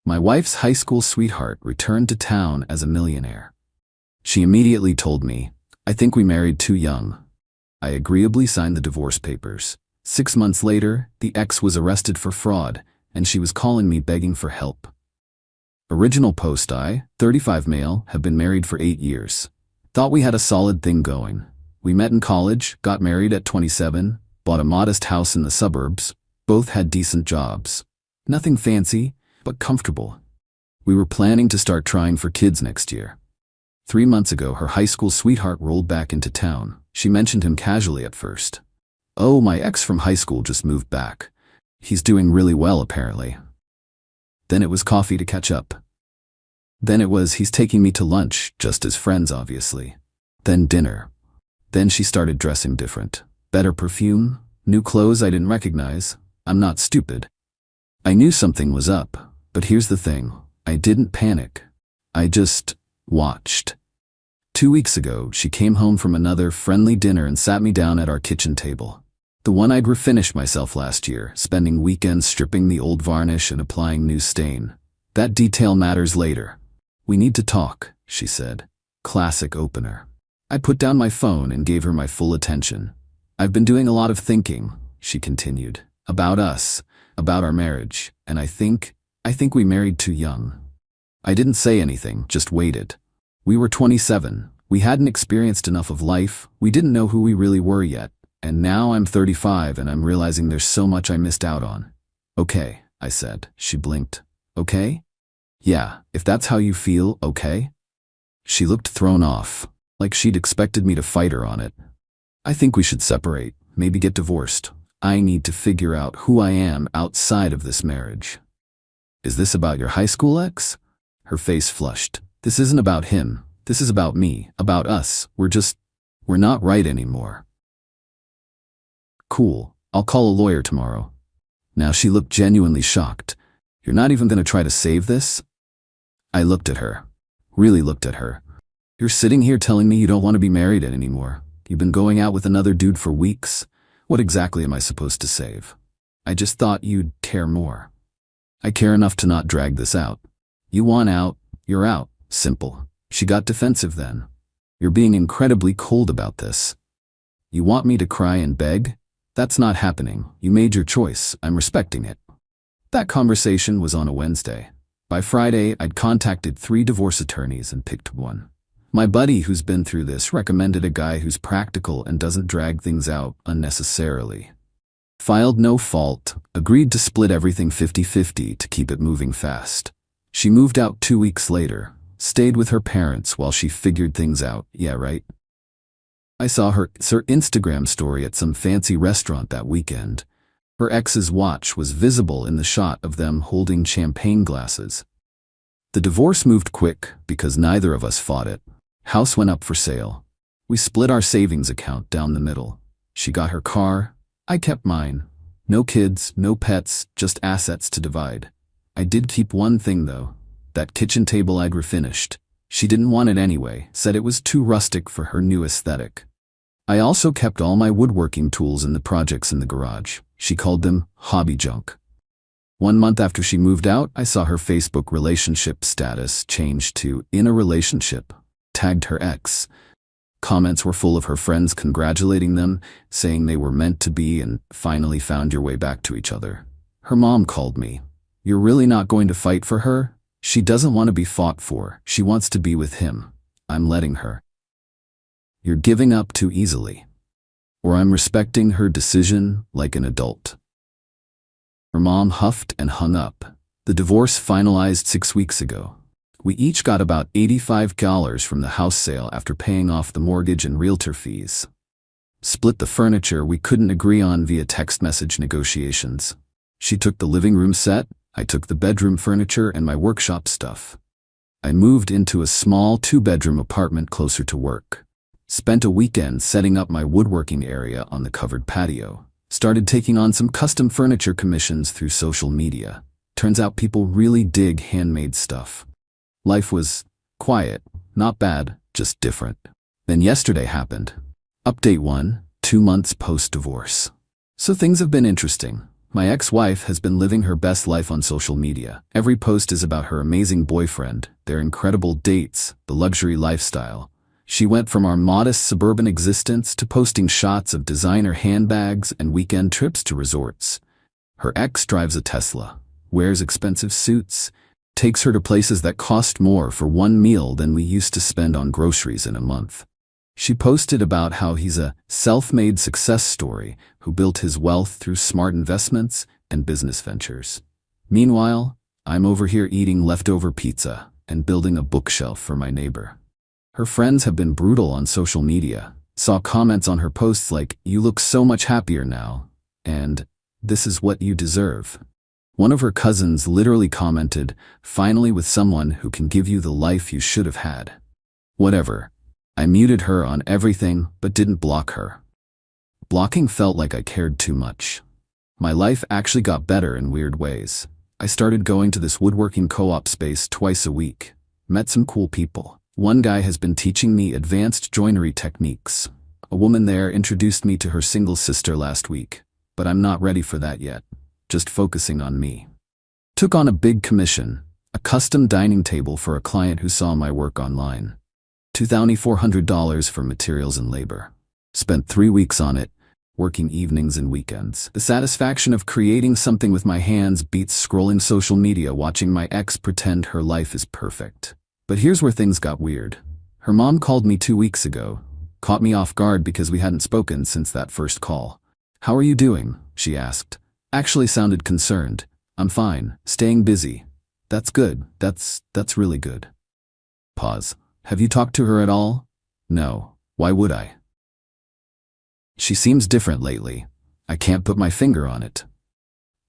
My wife's high school sweetheart returned to town as a millionaire. She immediately told me, "I think we married too young." I agreeably signed the divorce papers. 6 months later, the ex was arrested for fraud, and she was calling me begging for help. Original post: I, 35 male, have been married for 8 years. Thought we had a solid thing going. We met in college, got married at 27, bought a modest house in the suburbs, both had decent jobs. Nothing fancy, but comfortable. We were planning to start trying for kids next year. 3 months ago, her high school sweetheart rolled back into town. She mentioned him casually at first. "Oh, my ex from high school just moved back. He's doing really well, apparently." Then it was coffee to catch up. Then it was he's taking me to lunch, just as friends, obviously. Then dinner. Then she started dressing different. Better perfume, new clothes I didn't recognize. I'm not stupid. I knew something was up, but here's the thing. I didn't panic. I just watched. 2 weeks ago, she came home from another friendly dinner and sat me down at our kitchen table. The one I'd refinished myself last year, spending weekends stripping the old varnish and applying new stain. "That detail matters later. We need to talk," she said. Classic opener. I put down my phone and gave her my full attention. "I've been doing a lot of thinking," she continued, "about us, about our marriage, and I think we married too young." I didn't say anything, just waited. We were 27. We hadn't experienced enough of life. We didn't know who we really were yet. And now I'm 35 and I'm realizing there's so much I missed out on. "Okay," I said. She blinked. "Okay? Yeah, if that's how you feel, okay?" She looked thrown off, like she'd expected me to fight her on it. "I think we should separate, maybe get divorced. I need to figure out who I am outside of this marriage." "Is this about your high school ex?" Her face flushed. "This isn't about him. This is about me, about us. We're not right anymore." "Cool, I'll call a lawyer tomorrow." Now she looked genuinely shocked. "You're not even going to try to save this?" I looked at her. Really looked at her. "You're sitting here telling me you don't want to be married anymore. You've been going out with another dude for weeks. What exactly am I supposed to save? I just thought you'd care more." "I care enough to not drag this out. You want out, you're out. Simple." She got defensive then. "You're being incredibly cold about this. You want me to cry and beg? That's not happening. You made your choice. I'm respecting it." That conversation was on a Wednesday. By Friday, I'd contacted 3 divorce attorneys and picked one. My buddy who's been through this recommended a guy who's practical and doesn't drag things out unnecessarily. Filed no fault, agreed to split everything 50-50 to keep it moving fast. She moved out 2 weeks later, stayed with her parents while she figured things out, yeah right? I saw her Instagram story at some fancy restaurant that weekend. Her ex's watch was visible in the shot of them holding champagne glasses. The divorce moved quick because neither of us fought it. House went up for sale. We split our savings account down the middle. She got her car, I kept mine. No kids, no pets, just assets to divide. I did keep one thing though, that kitchen table I'd refinished. She didn't want it anyway, said it was too rustic for her new aesthetic. I also kept all my woodworking tools and the projects in the garage. She called them hobby junk. 1 month after she moved out, I saw her Facebook relationship status change to "in a relationship," tagged her ex. Comments were full of her friends congratulating them, saying they were meant to be and finally found your way back to each other. Her mom called me. "You're really not going to fight for her? She doesn't want to be fought for. She wants to be with him. I'm letting her." You're giving up too easily. Or I'm respecting her decision like an adult. Her mom huffed and hung up. The divorce finalized 6 weeks ago. We each got about $85 from the house sale after paying off the mortgage and realtor fees. Split the furniture we couldn't agree on via text message negotiations. She took the living room set, I took the bedroom furniture and my workshop stuff. I moved into a small 2-bedroom apartment closer to work. Spent a weekend setting up my woodworking area on the covered patio. Started taking on some custom furniture commissions through social media. Turns out people really dig handmade stuff. Life was quiet, not bad, just different. Then yesterday happened. Update 1, 2 months post-divorce. So things have been interesting. My ex-wife has been living her best life on social media. Every post is about her amazing boyfriend, their incredible dates, the luxury lifestyle. She went from our modest suburban existence to posting shots of designer handbags and weekend trips to resorts. Her ex drives a Tesla, wears expensive suits, takes her to places that cost more for one meal than we used to spend on groceries in a month. She posted about how he's a self-made success story who built his wealth through smart investments and business ventures. Meanwhile, I'm over here eating leftover pizza and building a bookshelf for my neighbor. Her friends have been brutal on social media, saw comments on her posts like, "You look so much happier now," and "This is what you deserve." One of her cousins literally commented, "Finally with someone who can give you the life you should have had." Whatever. I muted her on everything but didn't block her. Blocking felt like I cared too much. My life actually got better in weird ways. I started going to this woodworking co-op space twice a week. Met some cool people. One guy has been teaching me advanced joinery techniques. A woman there introduced me to her single sister last week, but I'm not ready for that yet. Just focusing on me. Took on a big commission, a custom dining table for a client who saw my work online. $2,400 for materials and labor. Spent 3 weeks on it, working evenings and weekends. The satisfaction of creating something with my hands beats scrolling social media watching my ex pretend her life is perfect. But here's where things got weird. Her mom called me 2 weeks ago, caught me off guard because we hadn't spoken since that first call. "How are you doing?" she asked. Actually sounded concerned. "I'm fine, staying busy." "That's good, that's really good." Pause. "Have you talked to her at all?" "No, why would I?" "She seems different lately. I can't put my finger on it."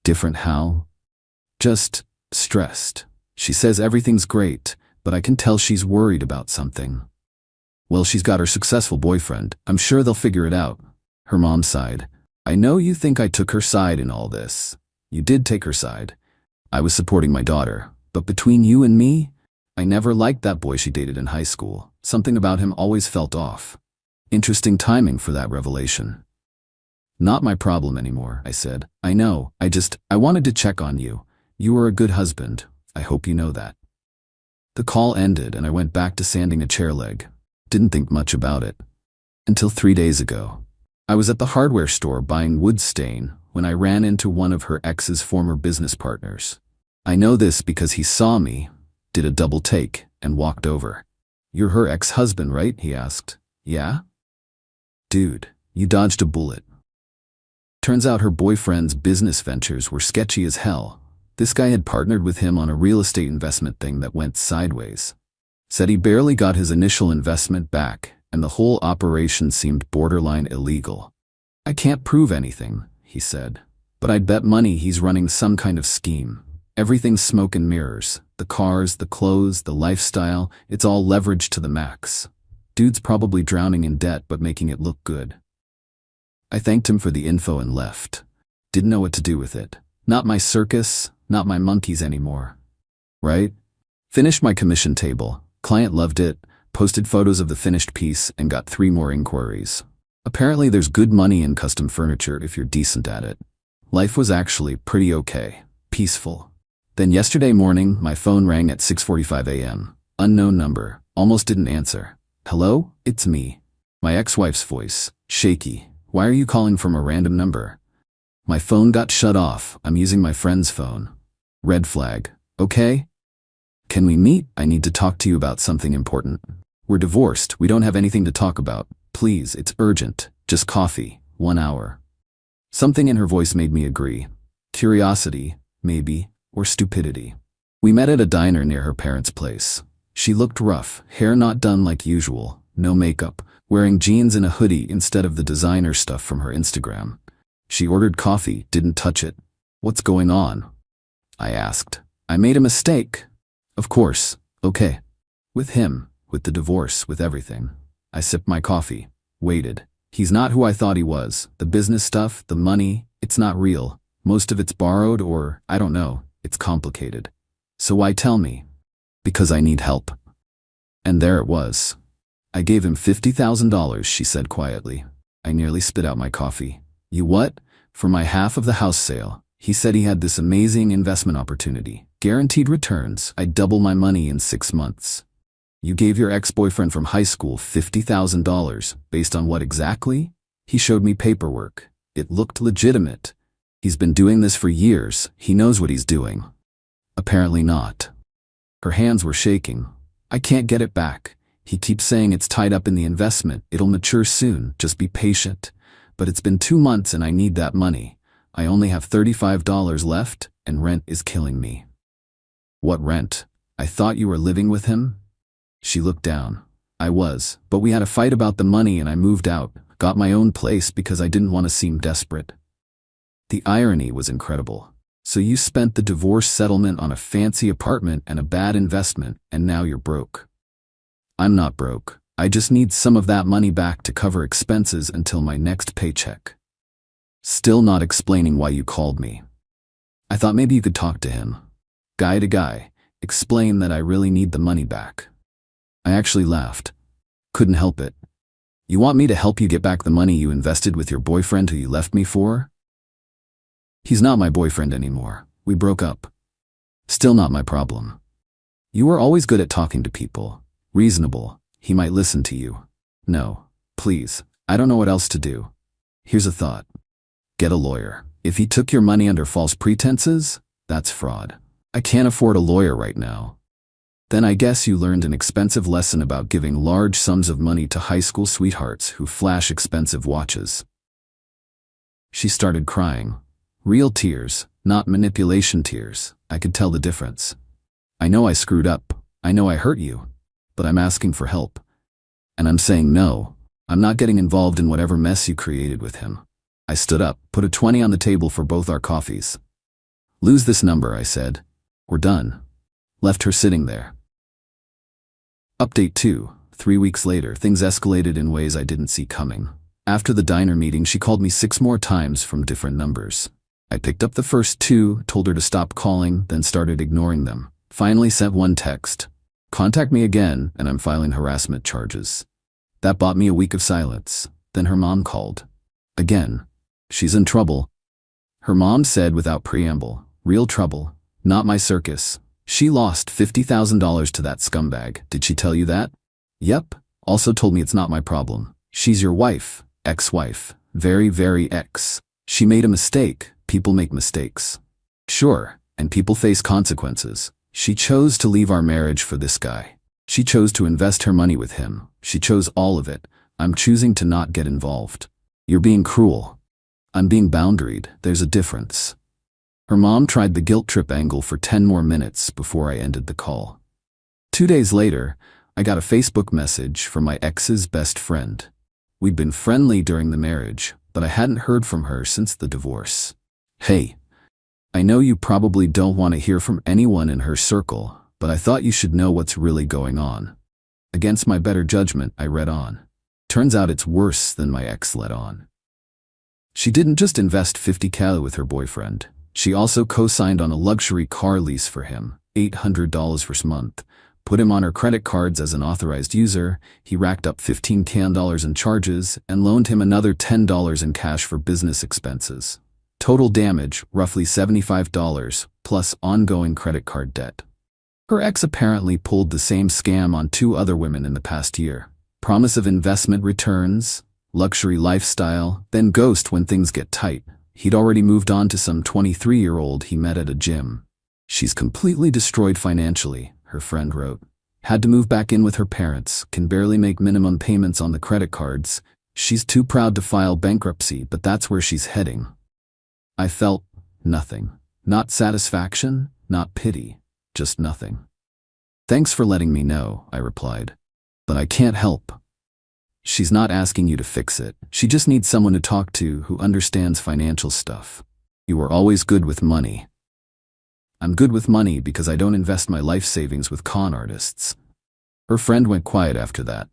"Different how?" "Just stressed. She says everything's great, but I can tell she's worried about something." "Well, she's got her successful boyfriend. I'm sure they'll figure it out." Her mom sighed. "I know you think I took her side in all this. You did take her side. I was supporting my daughter. But between you and me, I never liked that boy she dated in high school. Something about him always felt off." Interesting timing for that revelation. "Not my problem anymore," I said. "I know, I wanted to check on you. You were a good husband. I hope you know that." The call ended and I went back to sanding a chair leg. Didn't think much about it. Until 3 days ago. I was at the hardware store buying wood stain when I ran into one of her ex's former business partners. I know this because he saw me, did a double take, and walked over. "You're her ex-husband, right?" he asked. "Yeah?" "Dude, you dodged a bullet." Turns out her boyfriend's business ventures were sketchy as hell. This guy had partnered with him on a real estate investment thing that went sideways. Said he barely got his initial investment back, and the whole operation seemed borderline illegal. "I can't prove anything," he said, "but I'd bet money he's running some kind of scheme. Everything's smoke and mirrors. The cars, the clothes, the lifestyle, it's all leveraged to the max. Dude's probably drowning in debt but making it look good." I thanked him for the info and left. Didn't know what to do with it. Not my circus, not my monkeys anymore. Right? Finished my commission table. Client loved it. Posted photos of the finished piece and got 3 more inquiries. Apparently there's good money in custom furniture if you're decent at it. Life was actually pretty okay. Peaceful. Then yesterday morning, my phone rang at 6:45 a.m. Unknown number. Almost didn't answer. "Hello? It's me." My ex-wife's voice. Shaky. "Why are you calling from a random number?" "My phone got shut off. I'm using my friend's phone." Red flag. "Okay? Can we meet? I need to talk to you about something important." "We're divorced. We don't have anything to talk about. Please, it's urgent. Just coffee. 1 hour." Something in her voice made me agree. Curiosity, maybe, or stupidity. We met at a diner near her parents' place. She looked rough, hair not done like usual, no makeup, wearing jeans and a hoodie instead of the designer stuff from her Instagram. She ordered coffee, didn't touch it. "What's going on?" I asked. "I made a mistake." "Of course, okay." With him, with the divorce, with everything. I sipped my coffee, waited. He's not who I thought he was. The business stuff, the money, it's not real. Most of it's borrowed or, I don't know, it's complicated. "So why tell me?" "Because I need help." And there it was. I gave him $50,000, she said quietly. I nearly spit out my coffee. "You what?" "For my half of the house sale." He said he had this amazing investment opportunity. Guaranteed returns. I'd double my money in 6 months. You gave your ex-boyfriend from high school $50,000. Based on what exactly? He showed me paperwork. It looked legitimate. He's been doing this for years. He knows what he's doing. Apparently not. Her hands were shaking. I can't get it back. He keeps saying it's tied up in the investment. It'll mature soon. Just be patient. But it's been 2 months and I need that money. I only have $35 left and rent is killing me. What rent? I thought you were living with him? She looked down. I was, but we had a fight about the money and I moved out, got my own place because I didn't want to seem desperate. The irony was incredible. So you spent the divorce settlement on a fancy apartment and a bad investment, and now you're broke. I'm not broke. I just need some of that money back to cover expenses until my next paycheck. Still not explaining why you called me. I thought maybe you could talk to him. Guy to guy, explain that I really need the money back. I actually laughed. Couldn't help it. You want me to help you get back the money you invested with your boyfriend who you left me for? He's not my boyfriend anymore. We broke up. Still not my problem. You were always good at talking to people. Reasonable. He might listen to you. No, please. I don't know what else to do. Here's a thought. Get a lawyer. If he took your money under false pretenses, that's fraud. I can't afford a lawyer right now. Then I guess you learned an expensive lesson about giving large sums of money to high school sweethearts who flash expensive watches. She started crying. Real tears, not manipulation tears. I could tell the difference. I know I screwed up. I know I hurt you. But I'm asking for help. And I'm saying no. I'm not getting involved in whatever mess you created with him. I stood up, put a 20 on the table for both our coffees. Lose this number, I said. We're done. Left her sitting there. Update 2. 3 weeks later, things escalated in ways I didn't see coming. After the diner meeting, she called me 6 more times from different numbers. I picked up the first 2, told her to stop calling, then started ignoring them. Finally sent one text. Contact me again, and I'm filing harassment charges. That bought me a week of silence. Then her mom called. Again. She's in trouble. Her mom said without preamble, real trouble, not my circus. She lost $50,000 to that scumbag. Did she tell you that? Yep. Also told me it's not my problem. She's your wife, ex-wife, very, very ex. She made a mistake. People make mistakes. Sure, and people face consequences. She chose to leave our marriage for this guy. She chose to invest her money with him. She chose all of it. I'm choosing to not get involved. You're being cruel. I'm being boundaried. There's a difference. Her mom tried the guilt trip angle for 10 more minutes before I ended the call. 2 days later, I got a Facebook message from my ex's best friend. We'd been friendly during the marriage, but I hadn't heard from her since the divorce. Hey, I know you probably don't want to hear from anyone in her circle, but I thought you should know what's really going on. Against my better judgment, I read on. Turns out it's worse than my ex let on. She didn't just invest $50,000 with her boyfriend. She also co-signed on a luxury car lease for him, $800 per month. Put him on her credit cards as an authorized user. He racked up $15,000 in charges and loaned him another $10 in cash for business expenses. Total damage, roughly $75, plus ongoing credit card debt. Her ex apparently pulled the same scam on 2 other women in the past year. Promise of investment returns, luxury lifestyle, then ghost when things get tight. He'd already moved on to some 23-year-old he met at a gym. She's completely destroyed financially, her friend wrote. Had to move back in with her parents, can barely make minimum payments on the credit cards. She's too proud to file bankruptcy, but that's where she's heading. I felt nothing. Not satisfaction, not pity, just nothing. Thanks for letting me know, I replied. But I can't help. She's not asking you to fix it. She just needs someone to talk to who understands financial stuff. You were always good with money. I'm good with money because I don't invest my life savings with con artists. Her friend went quiet after that.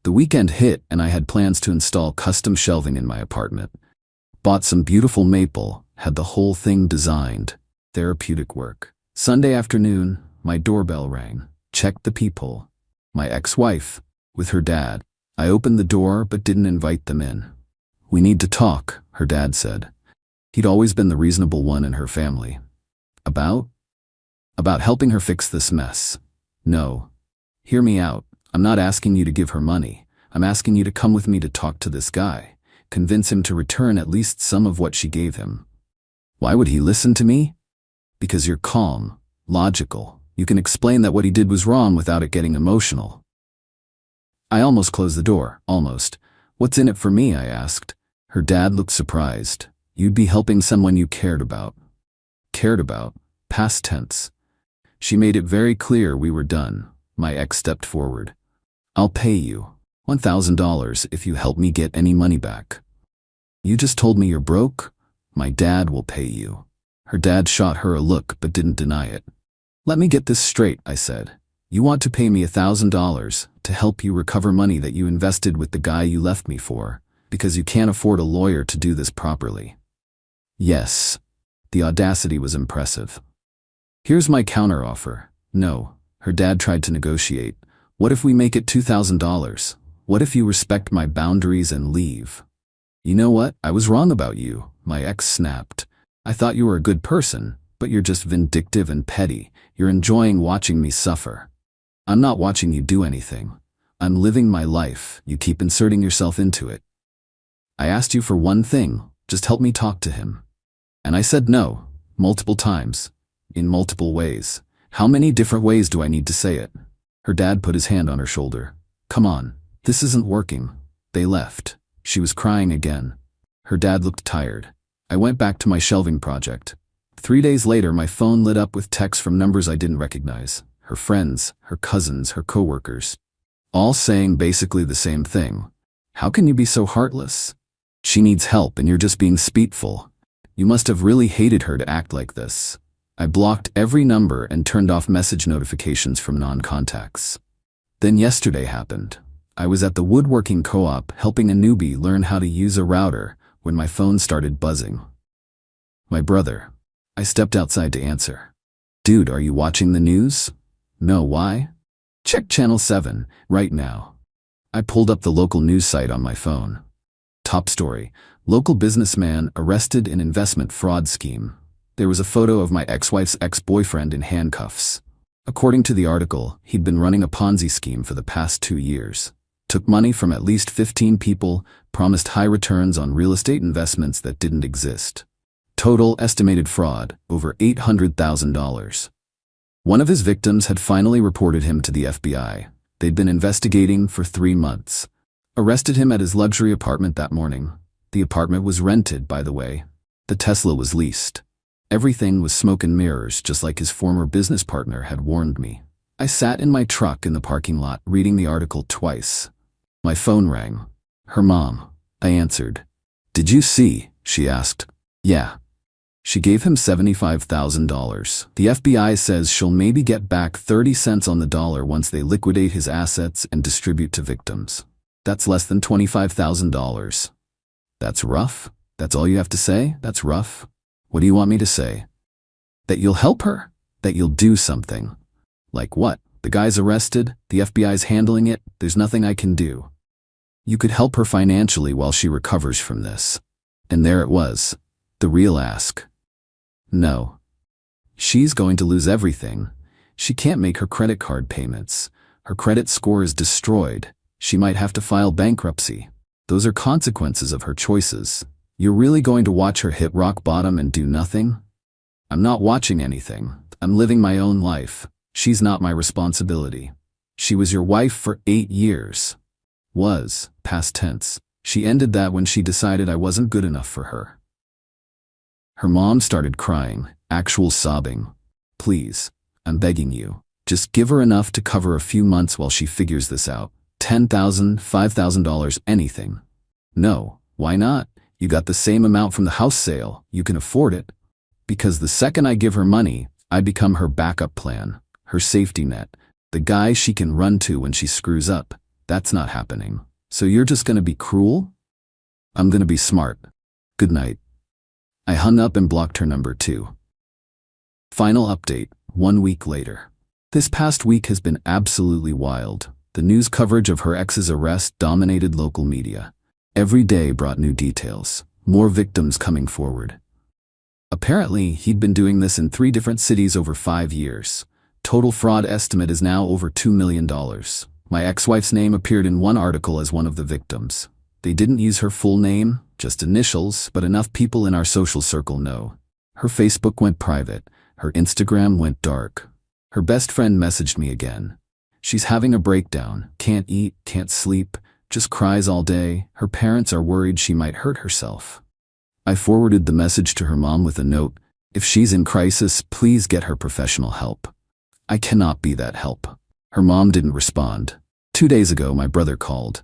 The weekend hit and I had plans to install custom shelving in my apartment. Bought some beautiful maple, had the whole thing designed. Therapeutic work. Sunday afternoon, my doorbell rang. Checked the peephole. My ex-wife, with her dad. I opened the door but didn't invite them in. We need to talk, her dad said. He'd always been the reasonable one in her family. About helping her fix this mess. No. Hear me out. I'm not asking you to give her money. I'm asking you to come with me to talk to this guy. Convince him to return at least some of what she gave him. Why would he listen to me? Because you're calm, logical. You can explain that what he did was wrong without it getting emotional. I almost closed the door, almost. What's in it for me, I asked. Her dad looked surprised. You'd be helping someone you cared about. Cared about? Past tense. She made it very clear we were done. My ex stepped forward. I'll pay you $1,000 if you help me get any money back. You just told me you're broke? My dad will pay you. Her dad shot her a look but didn't deny it. Let me get this straight, I said. You want to pay me $1,000 to help you recover money that you invested with the guy you left me for, because you can't afford a lawyer to do this properly. Yes. The audacity was impressive. Here's my counteroffer. No. Her dad tried to negotiate. What if we make it $2,000? What if you respect my boundaries and leave? You know what? I was wrong about you, my ex snapped. I thought you were a good person, but you're just vindictive and petty. You're enjoying watching me suffer. I'm not watching you do anything. I'm living my life. You keep inserting yourself into it. I asked you for one thing. Just help me talk to him. And I said no, multiple times, in multiple ways. How many different ways do I need to say it? Her dad put his hand on her shoulder. Come on, this isn't working. They left. She was crying again. Her dad looked tired. I went back to my shelving project. 3 days later, my phone lit up with texts from numbers I didn't recognize. Her friends, her cousins, her coworkers. All saying basically the same thing. How can you be so heartless? She needs help and you're just being spiteful. You must have really hated her to act like this. I blocked every number and turned off message notifications from non-contacts. Then yesterday happened. I was at the woodworking co-op helping a newbie learn how to use a router when my phone started buzzing. My brother. I stepped outside to answer. Dude, are you watching the news? No, why? Check Channel 7, right now. I pulled up the local news site on my phone. Top story. Local businessman arrested in investment fraud scheme. There was a photo of my ex-wife's ex-boyfriend in handcuffs. According to the article, he'd been running a Ponzi scheme for the past 2 years. Took money from at least 15 people, promised high returns on real estate investments that didn't exist. Total estimated fraud, over $800,000. One of his victims had finally reported him to the FBI. They'd been investigating for 3 months. Arrested him at his luxury apartment that morning. The apartment was rented, by the way. The Tesla was leased. Everything was smoke and mirrors, just like his former business partner had warned me. I sat in my truck in the parking lot, reading the article twice. My phone rang. Her mom. I answered. Did you see? She asked. Yeah. She gave him $75,000. The FBI says she'll maybe get back 30 cents on the dollar once they liquidate his assets and distribute to victims. That's less than $25,000. That's rough? That's all you have to say? That's rough? What do you want me to say? That you'll help her? That you'll do something? Like what? The guy's arrested, the FBI's handling it, there's nothing I can do. You could help her financially while she recovers from this. And there it was. The real ask. No. She's going to lose everything. She can't make her credit card payments. Her credit score is destroyed. She might have to file bankruptcy. Those are consequences of her choices. You're really going to watch her hit rock bottom and do nothing? I'm not watching anything. I'm living my own life. She's not my responsibility. She was your wife for 8 years. Was, past tense. She ended that when she decided I wasn't good enough for her. Her mom started crying, actual sobbing. Please, I'm begging you. Just give her enough to cover a few months while she figures this out. $10,000, $5,000, anything. No, why not? You got the same amount from the house sale. You can afford it. Because the second I give her money, I become her backup plan, her safety net, the guy she can run to when she screws up. That's not happening. So you're just gonna be cruel? I'm gonna be smart. Good night. I hung up and blocked her number too. Final update, 1 week later. This past week has been absolutely wild. The news coverage of her ex's arrest dominated local media. Every day brought new details, more victims coming forward. Apparently, he'd been doing this in 3 different cities over 5 years. Total fraud estimate is now over $2 million. My ex-wife's name appeared in one article as one of the victims. They didn't use her full name, just initials, but enough people in our social circle know. Her Facebook went private. Her Instagram went dark. Her best friend messaged me again. She's having a breakdown, can't eat, can't sleep, just cries all day. Her parents are worried she might hurt herself. I forwarded the message to her mom with a note, "If she's in crisis, please get her professional help. I cannot be that help." Her mom didn't respond. 2 days ago, my brother called.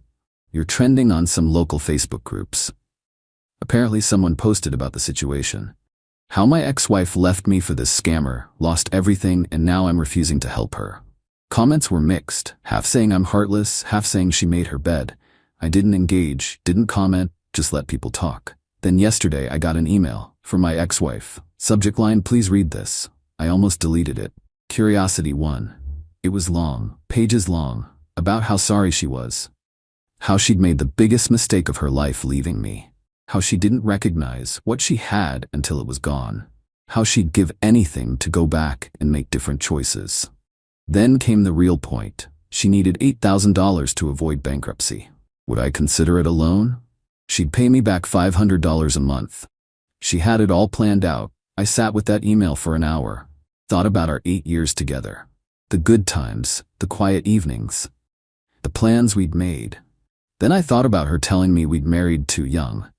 "You're trending on some local Facebook groups." Apparently someone posted about the situation. How my ex-wife left me for this scammer, lost everything, and now I'm refusing to help her. Comments were mixed, half saying I'm heartless, half saying she made her bed. I didn't engage, didn't comment, just let people talk. Then yesterday I got an email from my ex-wife. Subject line, "Please read this." I almost deleted it. Curiosity 1. It was long, pages long, about how sorry she was. How she'd made the biggest mistake of her life leaving me. How she didn't recognize what she had until it was gone. How she'd give anything to go back and make different choices. Then came the real point. She needed $8,000 to avoid bankruptcy. Would I consider it a loan? She'd pay me back $500 a month. She had it all planned out. I sat with that email for an hour. Thought about our 8 years together. The good times, the quiet evenings, the plans we'd made. Then I thought about her telling me we'd married too young.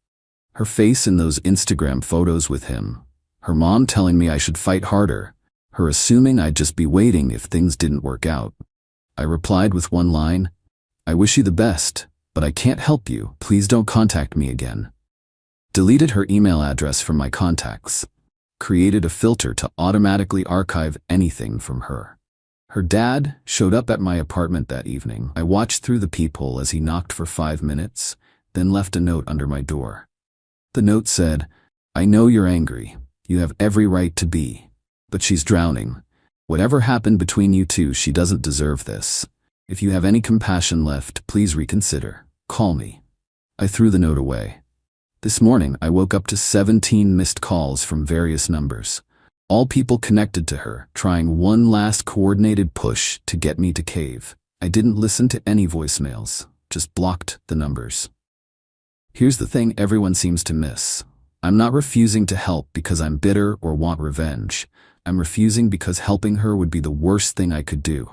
Her face in those Instagram photos with him. Her mom telling me I should fight harder. Her assuming I'd just be waiting if things didn't work out. I replied with one line, "I wish you the best, but I can't help you. Please don't contact me again." Deleted her email address from my contacts. Created a filter to automatically archive anything from her. Her dad showed up at my apartment that evening. I watched through the peephole as he knocked for 5 minutes, then left a note under my door. The note said, "I know you're angry. You have every right to be. But she's drowning. Whatever happened between you two, she doesn't deserve this. If you have any compassion left, please reconsider. Call me." I threw the note away. This morning, I woke up to 17 missed calls from various numbers. All people connected to her, trying one last coordinated push to get me to cave. I didn't listen to any voicemails, just blocked the numbers. Here's the thing everyone seems to miss. I'm not refusing to help because I'm bitter or want revenge. I'm refusing because helping her would be the worst thing I could do.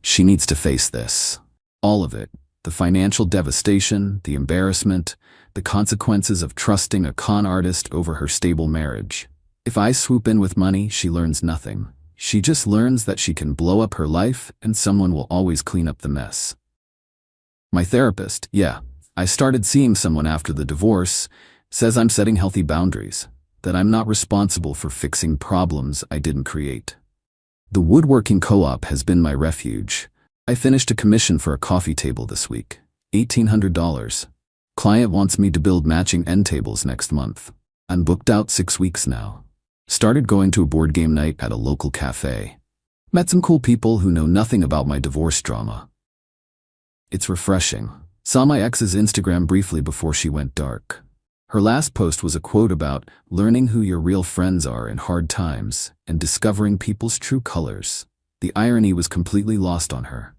She needs to face this. All of it. The financial devastation, the embarrassment, the consequences of trusting a con artist over her stable marriage. If I swoop in with money, she learns nothing. She just learns that she can blow up her life and someone will always clean up the mess. My therapist, I started seeing someone after the divorce, says I'm setting healthy boundaries, that I'm not responsible for fixing problems I didn't create. The woodworking co-op has been my refuge. I finished a commission for a coffee table this week, $1,800. Client wants me to build matching end tables next month. I'm booked out 6 weeks now. Started going to a board game night at a local cafe. Met some cool people who know nothing about my divorce drama. It's refreshing. Saw my ex's Instagram briefly before she went dark. Her last post was a quote about learning who your real friends are in hard times and discovering people's true colors. The irony was completely lost on her.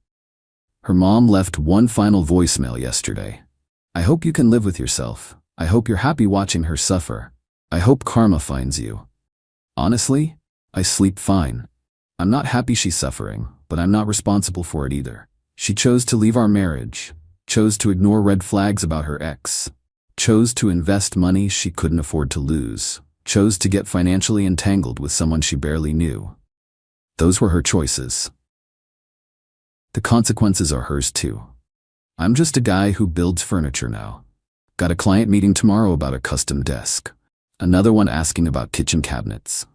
Her mom left one final voicemail yesterday. "I hope you can live with yourself. I hope you're happy watching her suffer. I hope karma finds you." Honestly, I sleep fine. I'm not happy she's suffering, but I'm not responsible for it either. She chose to leave our marriage, chose to ignore red flags about her ex, chose to invest money she couldn't afford to lose, chose to get financially entangled with someone she barely knew. Those were her choices. The consequences are hers too. I'm just a guy who builds furniture now. Got a client meeting tomorrow about a custom desk. Another one asking about kitchen cabinets.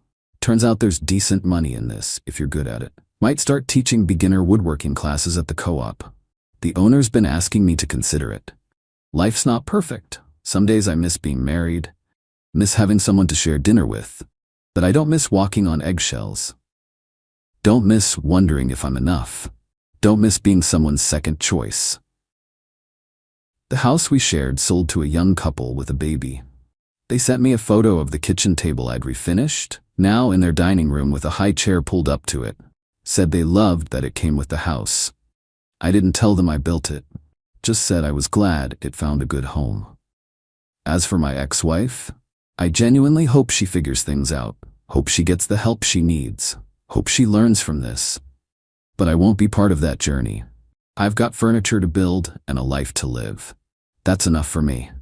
Turns out there's decent money in this if you're good at it. Might start teaching beginner woodworking classes at the co-op. The owner's been asking me to consider it. Life's not perfect. Some days I miss being married, miss having someone to share dinner with, but I don't miss walking on eggshells. Don't miss wondering if I'm enough. Don't miss being someone's second choice. The house we shared sold to a young couple with a baby. They sent me a photo of the kitchen table I'd refinished, now in their dining room with a high chair pulled up to it. Said they loved that it came with the house. I didn't tell them I built it. Just said I was glad it found a good home. As for my ex-wife, I genuinely hope she figures things out. Hope she gets the help she needs. Hope she learns from this. But I won't be part of that journey. I've got furniture to build and a life to live. That's enough for me.